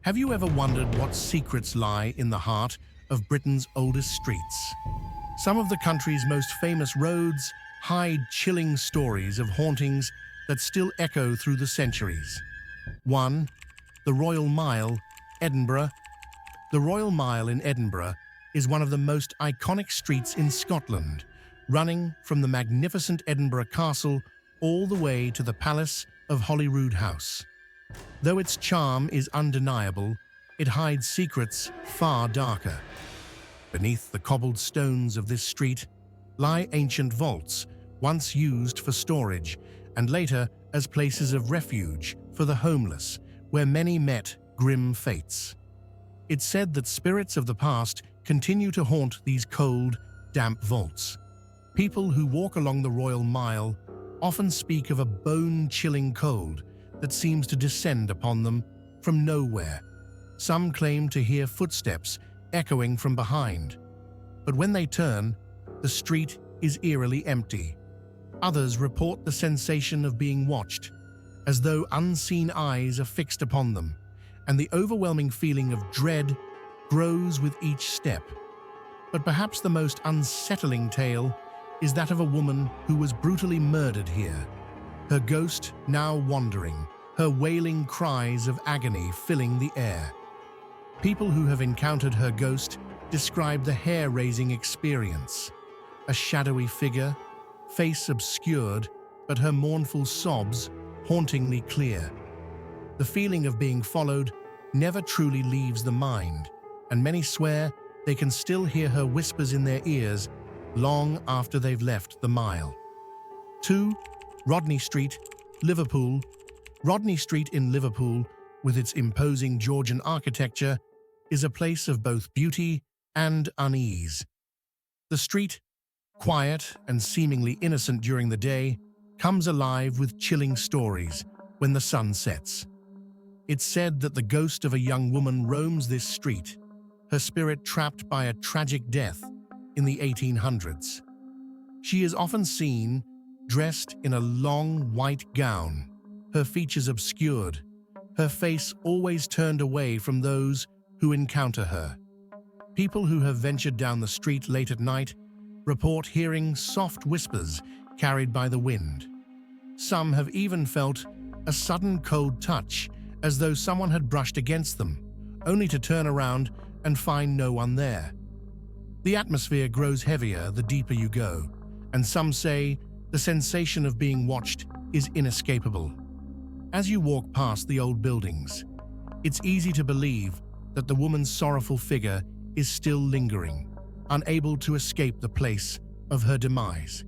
Have you ever wondered what secrets lie in the heart of Britain's oldest streets? Some of the country's most famous roads hide chilling stories of hauntings that still echo through the centuries. 1. The Royal Mile, Edinburgh. The Royal Mile in Edinburgh is one of the most iconic streets in Scotland, running from the magnificent Edinburgh Castle all the way to the Palace of Holyrood House. Though its charm is undeniable, it hides secrets far darker. Beneath the cobbled stones of this street lie ancient vaults, once used for storage and later as places of refuge for the homeless, where many met grim fates. It's said that spirits of the past continue to haunt these cold, damp vaults. People who walk along the Royal Mile often speak of a bone-chilling cold that seems to descend upon them from nowhere. Some claim to hear footsteps echoing from behind, but when they turn, the street is eerily empty. Others report the sensation of being watched, as though unseen eyes are fixed upon them, and the overwhelming feeling of dread grows with each step. But perhaps the most unsettling tale is that of a woman who was brutally murdered here, her ghost now wandering, her wailing cries of agony filling the air. People who have encountered her ghost describe the hair-raising experience. A shadowy figure, face obscured, but her mournful sobs hauntingly clear. The feeling of being followed never truly leaves the mind, and many swear they can still hear her whispers in their ears long after they've left the mile. 2. Rodney Street, Liverpool. Rodney Street in Liverpool, with its imposing Georgian architecture, is a place of both beauty and unease. The street, quiet and seemingly innocent during the day, comes alive with chilling stories when the sun sets. It's said that the ghost of a young woman roams this street, her spirit trapped by a tragic death in the 1800s. She is often seen dressed in a long white gown, her features obscured, her face always turned away from those who encounter her. People who have ventured down the street late at night report hearing soft whispers carried by the wind. Some have even felt a sudden cold touch, as though someone had brushed against them, only to turn around and find no one there. The atmosphere grows heavier the deeper you go, and some say the sensation of being watched is inescapable. As you walk past the old buildings, it's easy to believe that the woman's sorrowful figure is still lingering, unable to escape the place of her demise.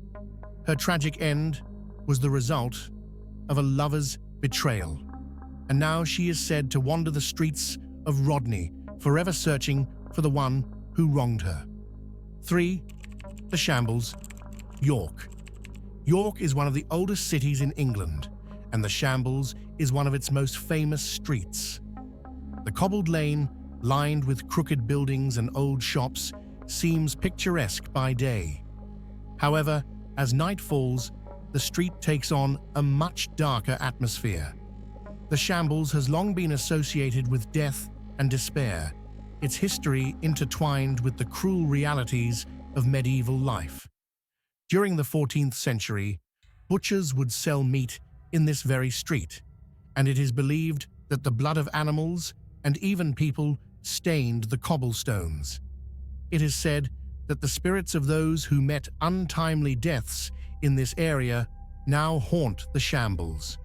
Her tragic end was the result of a lover's betrayal, and now she is said to wander the streets of Rodney, forever searching for the one who wronged her. 3. The Shambles, York. York is one of the oldest cities in England, and the Shambles is one of its most famous streets. The cobbled lane, lined with crooked buildings and old shops, seems picturesque by day. However, as night falls, the street takes on a much darker atmosphere. The Shambles has long been associated with death and despair, its history intertwined with the cruel realities of medieval life. During the 14th century, butchers would sell meat in this very street, and it is believed that the blood of animals and even people stained the cobblestones. It is said that the spirits of those who met untimely deaths in this area now haunt the Shambles.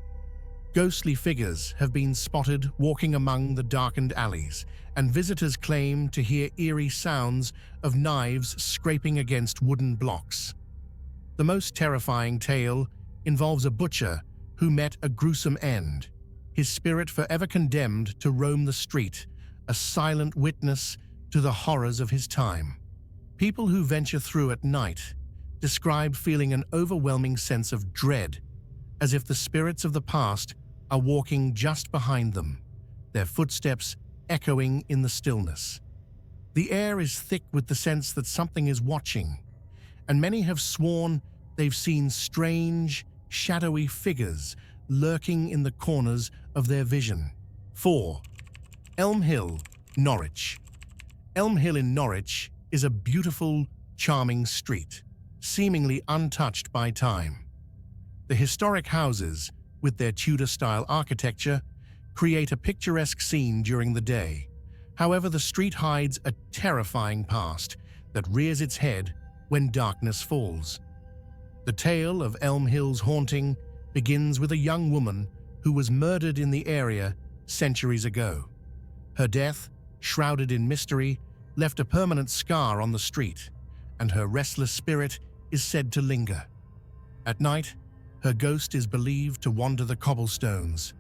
Ghostly figures have been spotted walking among the darkened alleys, and visitors claim to hear eerie sounds of knives scraping against wooden blocks. The most terrifying tale involves a butcher who met a gruesome end, his spirit forever condemned to roam the street, a silent witness to the horrors of his time. People who venture through at night describe feeling an overwhelming sense of dread, as if the spirits of the past are walking just behind them, their footsteps echoing in the stillness. The air is thick with the sense that something is watching, and many have sworn they've seen strange, shadowy figures lurking in the corners of their vision. 4. Elm Hill, Norwich. Elm Hill in Norwich is a beautiful, charming street, seemingly untouched by time. The historic houses, with their Tudor-style architecture, create a picturesque scene during the day. However, the street hides a terrifying past that rears its head when darkness falls. The tale of Elm Hill's haunting begins with a young woman who was murdered in the area centuries ago. Her death, shrouded in mystery, left a permanent scar on the street, and her restless spirit is said to linger. At night, her ghost is believed to wander the cobblestones,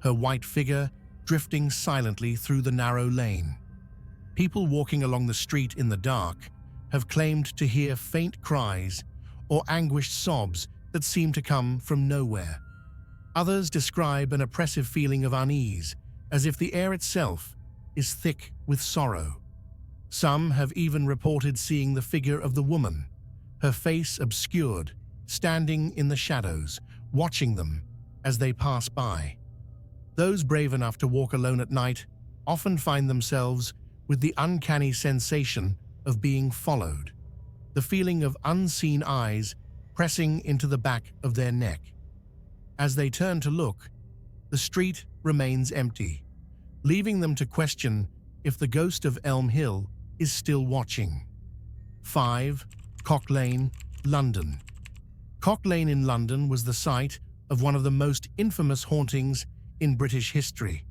her white figure drifting silently through the narrow lane. People walking along the street in the dark have claimed to hear faint cries or anguished sobs that seem to come from nowhere. Others describe an oppressive feeling of unease, as if the air itself is thick with sorrow. Some have even reported seeing the figure of the woman, her face obscured, standing in the shadows, watching them as they pass by. Those brave enough to walk alone at night often find themselves with the uncanny sensation of being followed, the feeling of unseen eyes pressing into the back of their neck. As they turn to look, the street remains empty, leaving them to question if the ghost of Elm Hill is still watching. 5. Cock Lane, London. Cock Lane in London was the site of one of the most infamous hauntings in British history.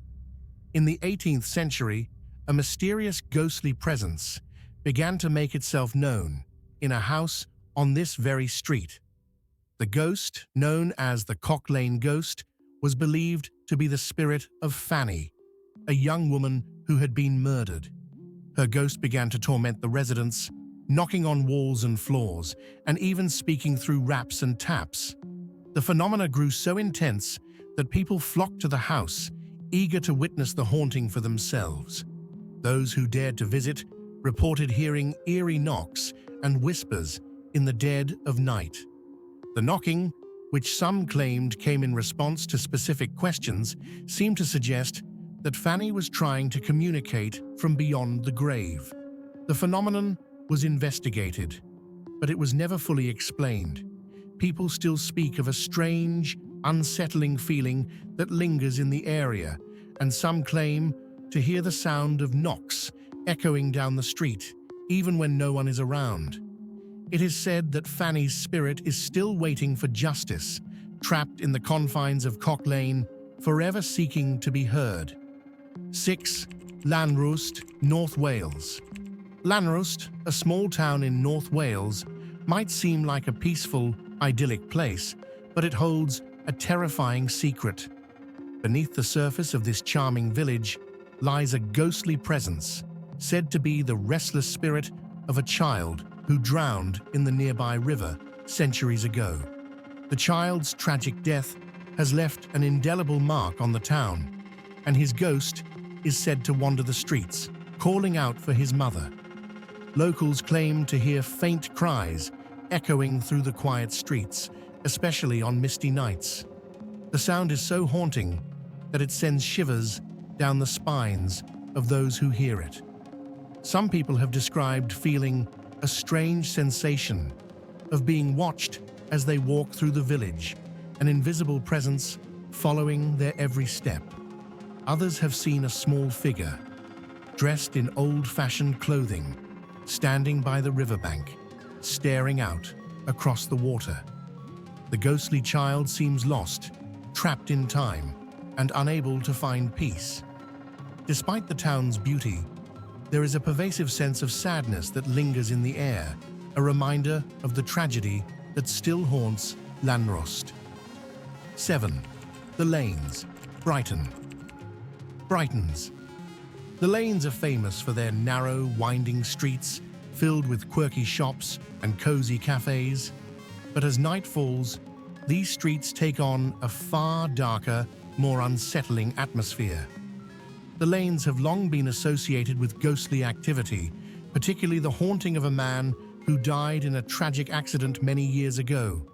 In the 18th century, a mysterious ghostly presence began to make itself known in a house on this very street. The ghost, known as the Cock Lane Ghost, was believed to be the spirit of Fanny, a young woman who had been murdered. Her ghost began to torment the residents, knocking on walls and floors, and even speaking through raps and taps. The phenomena grew so intense that people flocked to the house, eager to witness the haunting for themselves. Those who dared to visit reported hearing eerie knocks and whispers in the dead of night. The knocking, which some claimed came in response to specific questions, seemed to suggest that Fanny was trying to communicate from beyond the grave. The phenomenon was investigated, but it was never fully explained. People still speak of a strange, unsettling feeling that lingers in the area, and some claim to hear the sound of knocks echoing down the street, even when no one is around. It is said that Fanny's spirit is still waiting for justice, trapped in the confines of Cock Lane, forever seeking to be heard. 6. Llanrwst, North Wales. Llanrwst, a small town in North Wales, might seem like a peaceful, idyllic place, but it holds a terrifying secret. Beneath the surface of this charming village lies a ghostly presence, said to be the restless spirit of a child who drowned in the nearby river centuries ago. The child's tragic death has left an indelible mark on the town, and his ghost is said to wander the streets, calling out for his mother. Locals claim to hear faint cries echoing through the quiet streets, especially on misty nights. The sound is so haunting that it sends shivers down the spines of those who hear it. Some people have described feeling a strange sensation of being watched as they walk through the village, an invisible presence following their every step. Others have seen a small figure, dressed in old-fashioned clothing, standing by the riverbank, staring out across the water. The ghostly child seems lost, trapped in time, and unable to find peace. Despite the town's beauty, there is a pervasive sense of sadness that lingers in the air, a reminder of the tragedy that still haunts Llanrwst. 7. The Lanes, Brighton. Brighton's. The lanes are famous for their narrow, winding streets filled with quirky shops and cozy cafes. But as night falls, these streets take on a far darker, more unsettling atmosphere. The lanes have long been associated with ghostly activity, particularly the haunting of a man who died in a tragic accident many years ago.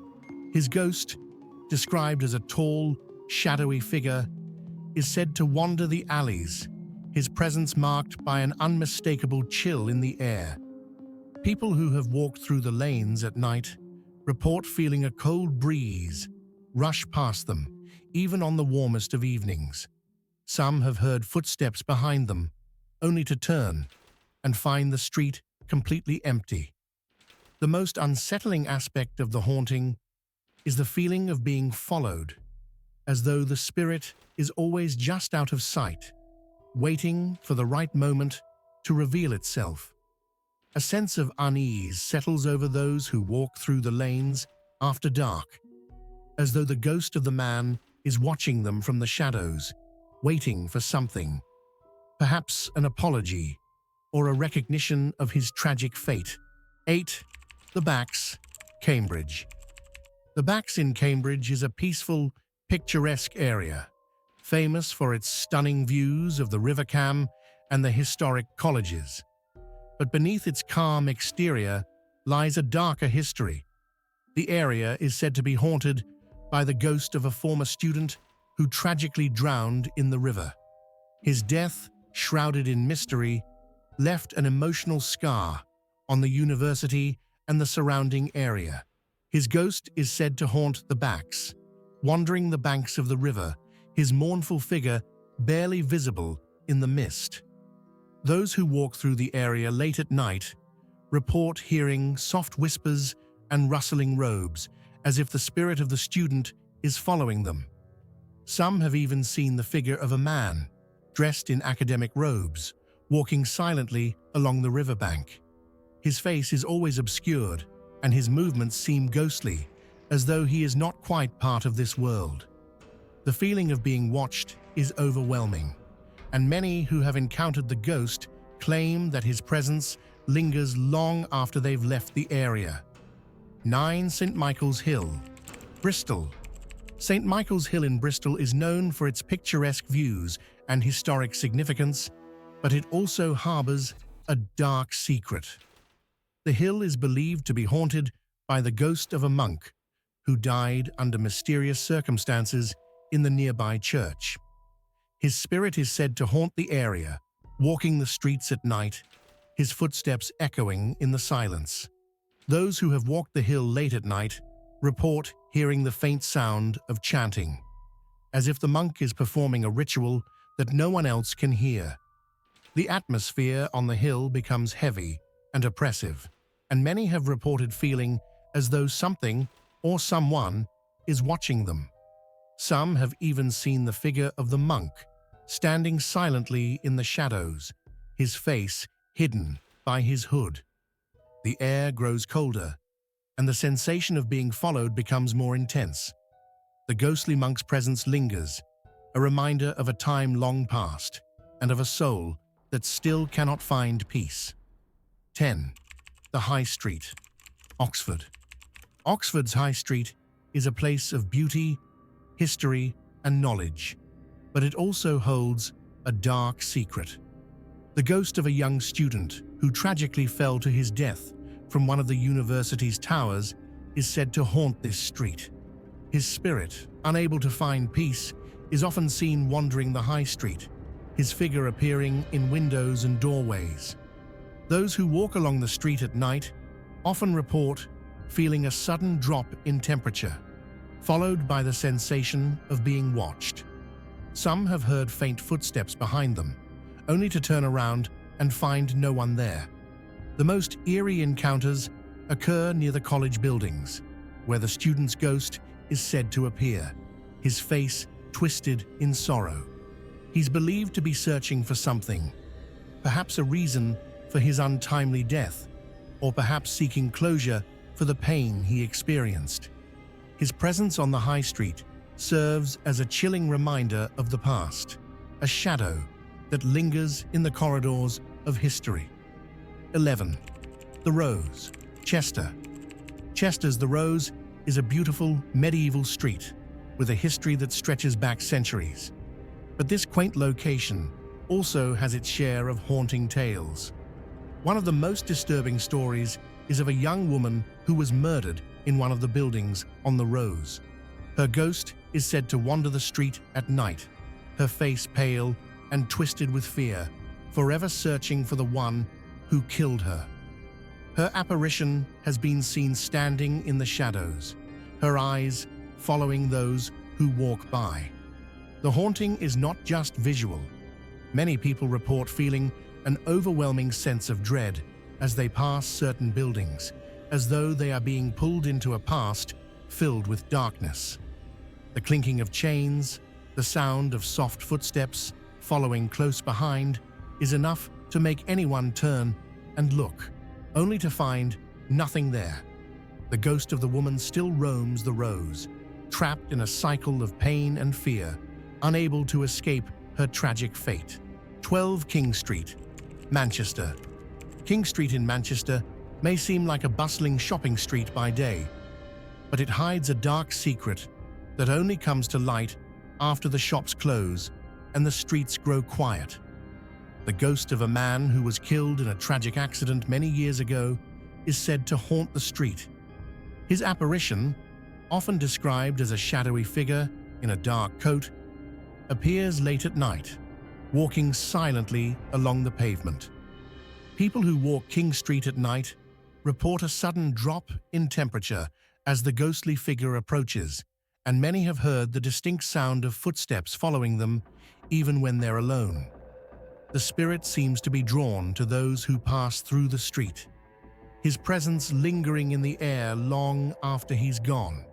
His ghost, described as a tall, shadowy figure, is said to wander the alleys, his presence marked by an unmistakable chill in the air. People who have walked through the lanes at night report feeling a cold breeze rush past them, even on the warmest of evenings. Some have heard footsteps behind them, only to turn and find the street completely empty. The most unsettling aspect of the haunting is the feeling of being followed, as though the spirit is always just out of sight, waiting for the right moment to reveal itself. A sense of unease settles over those who walk through the lanes after dark, as though the ghost of the man is watching them from the shadows, waiting for something, perhaps an apology or a recognition of his tragic fate. 8. The Backs, Cambridge. The Backs in Cambridge is a peaceful, picturesque area, famous for its stunning views of the River Cam and the historic colleges. But beneath its calm exterior lies a darker history. The area is said to be haunted by the ghost of a former student who tragically drowned in the river. His death, shrouded in mystery, left an emotional scar on the university and the surrounding area. His ghost is said to haunt the Backs, wandering the banks of the river, his mournful figure barely visible in the mist. Those who walk through the area late at night report hearing soft whispers and rustling robes, as if the spirit of the student is following them. Some have even seen the figure of a man, dressed in academic robes, walking silently along the riverbank. His face is always obscured, and his movements seem ghostly, as though he is not quite part of this world. The feeling of being watched is overwhelming, and many who have encountered the ghost claim that his presence lingers long after they've left the area. 9. St. Michael's Hill, Bristol. St. Michael's Hill in Bristol is known for its picturesque views and historic significance, but it also harbors a dark secret. The hill is believed to be haunted by the ghost of a monk who died under mysterious circumstances in the nearby church. His spirit is said to haunt the area, walking the streets at night, his footsteps echoing in the silence. Those who have walked the hill late at night report hearing the faint sound of chanting, as if the monk is performing a ritual that no one else can hear. The atmosphere on the hill becomes heavy and oppressive, and many have reported feeling as though something or someone is watching them. Some have even seen the figure of the monk, standing silently in the shadows, his face hidden by his hood. The air grows colder, and the sensation of being followed becomes more intense. The ghostly monk's presence lingers, a reminder of a time long past, and of a soul that still cannot find peace. 10. The High Street, Oxford. Oxford's High Street is a place of beauty, history, and knowledge, but it also holds a dark secret. The ghost of a young student who tragically fell to his death from one of the university's towers is said to haunt this street. His spirit, unable to find peace, is often seen wandering the high street, his figure appearing in windows and doorways. Those who walk along the street at night often report feeling a sudden drop in temperature, followed by the sensation of being watched. Some have heard faint footsteps behind them, only to turn around and find no one there. The most eerie encounters occur near the college buildings, where the student's ghost is said to appear, his face twisted in sorrow. He's believed to be searching for something, perhaps a reason for his untimely death, or perhaps seeking closure for the pain he experienced. His presence on the high street serves as a chilling reminder of the past, a shadow that lingers in the corridors of history. 11. The Rose, Chester. Chester's The Rose is a beautiful medieval street with a history that stretches back centuries. But this quaint location also has its share of haunting tales. One of the most disturbing stories is of a young woman who was murdered in one of the buildings on the Rose. Her ghost is said to wander the street at night, her face pale and twisted with fear, forever searching for the one who killed her. Her apparition has been seen standing in the shadows, her eyes following those who walk by. The haunting is not just visual. Many people report feeling an overwhelming sense of dread as they pass certain buildings, as though they are being pulled into a past filled with darkness. The clinking of chains, the sound of soft footsteps following close behind is enough to make anyone turn and look, only to find nothing there. The ghost of the woman still roams the rows, trapped in a cycle of pain and fear, unable to escape her tragic fate. 12 King Street, Manchester. King Street in Manchester may seem like a bustling shopping street by day, but it hides a dark secret that only comes to light after the shops close and the streets grow quiet. The ghost of a man who was killed in a tragic accident many years ago is said to haunt the street. His apparition, often described as a shadowy figure in a dark coat, appears late at night, walking silently along the pavement. People who walk King Street at night report a sudden drop in temperature as the ghostly figure approaches, and many have heard the distinct sound of footsteps following them even when they're alone. The spirit seems to be drawn to those who pass through the street, his presence lingering in the air long after he's gone.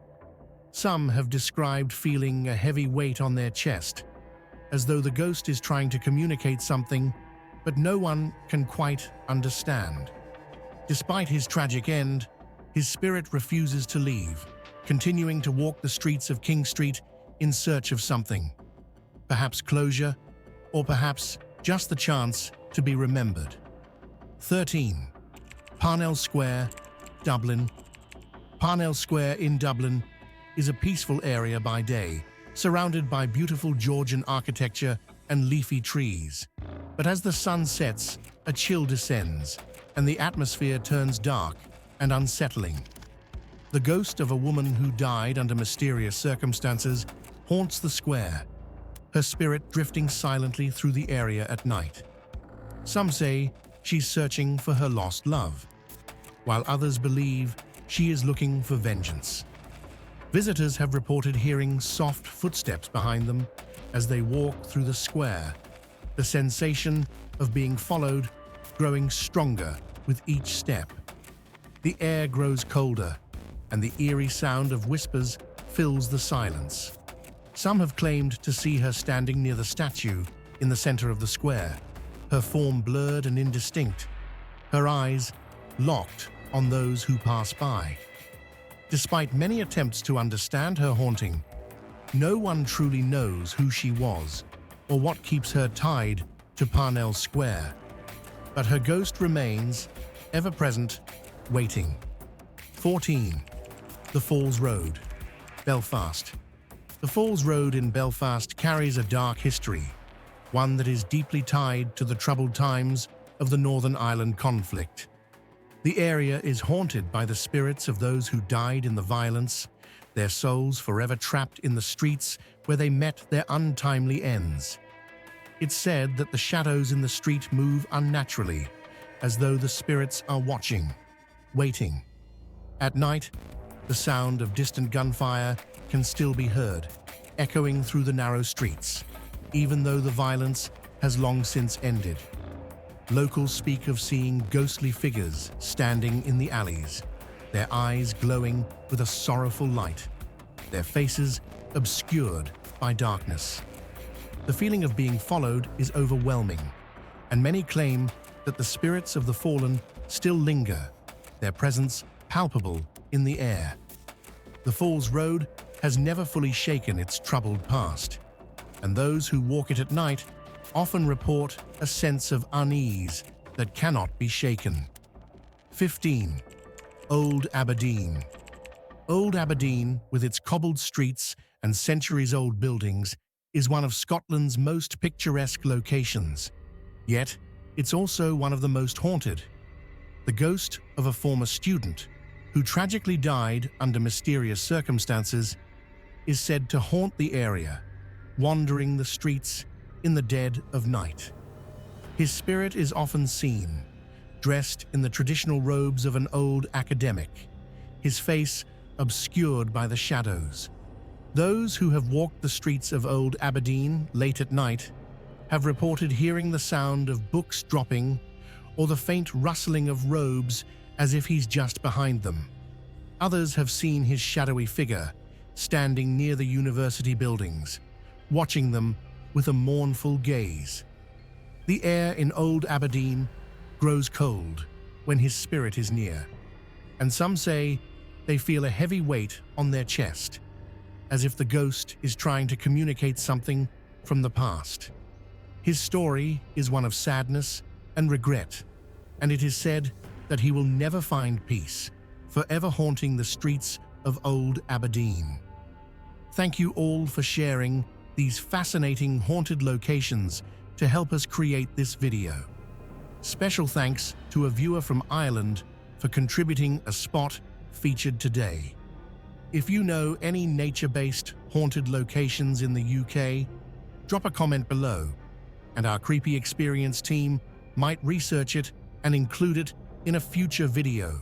Some have described feeling a heavy weight on their chest, as though the ghost is trying to communicate something, but no one can quite understand. Despite his tragic end, his spirit refuses to leave, continuing to walk the streets of King Street in search of something. Perhaps closure, or perhaps just the chance to be remembered. 13. Parnell Square, Dublin. Parnell Square in Dublin is a peaceful area by day, surrounded by beautiful Georgian architecture and leafy trees. But as the sun sets, a chill descends, and the atmosphere turns dark and unsettling. The ghost of a woman who died under mysterious circumstances haunts the square, her spirit drifting silently through the area at night. Some say she's searching for her lost love, while others believe she is looking for vengeance. Visitors have reported hearing soft footsteps behind them as they walk through the square, the sensation of being followed growing stronger with each step. The air grows colder, and the eerie sound of whispers fills the silence. Some have claimed to see her standing near the statue in the center of the square, her form blurred and indistinct, her eyes locked on those who pass by. Despite many attempts to understand her haunting, no one truly knows who she was or what keeps her tied to Parnell Square. But her ghost remains, ever present, waiting. 14. The Falls Road, Belfast. The Falls Road in Belfast carries a dark history, one that is deeply tied to the troubled times of the Northern Ireland conflict. The area is haunted by the spirits of those who died in the violence, their souls forever trapped in the streets where they met their untimely ends. It's said that the shadows in the street move unnaturally, as though the spirits are watching, waiting. At night, the sound of distant gunfire can still be heard, echoing through the narrow streets, even though the violence has long since ended. Locals speak of seeing ghostly figures standing in the alleys, their eyes glowing with a sorrowful light, their faces obscured by darkness. The feeling of being followed is overwhelming, and many claim that the spirits of the fallen still linger, their presence palpable in the air. The Falls Road has never fully shaken its troubled past, and those who walk it at night often report a sense of unease that cannot be shaken. 15. Old Aberdeen. Old Aberdeen, with its cobbled streets and centuries-old buildings, is one of Scotland's most picturesque locations. Yet, it's also one of the most haunted. The ghost of a former student, who tragically died under mysterious circumstances, is said to haunt the area, wandering the streets in the dead of night. His spirit is often seen, dressed in the traditional robes of an old academic, his face obscured by the shadows. Those who have walked the streets of old Aberdeen late at night have reported hearing the sound of books dropping or the faint rustling of robes as if he's just behind them. Others have seen his shadowy figure standing near the university buildings, watching them with a mournful gaze. The air in old Aberdeen grows cold when his spirit is near, and some say they feel a heavy weight on their chest, as if the ghost is trying to communicate something from the past. His story is one of sadness and regret, and it is said that he will never find peace, forever haunting the streets of old Aberdeen. Thank you all for sharing these fascinating haunted locations to help us create this video. Special thanks to a viewer from Ireland for contributing a spot featured today. If you know any nature-based haunted locations in the UK, drop a comment below, and our Creepy Experience team might research it and include it in a future video.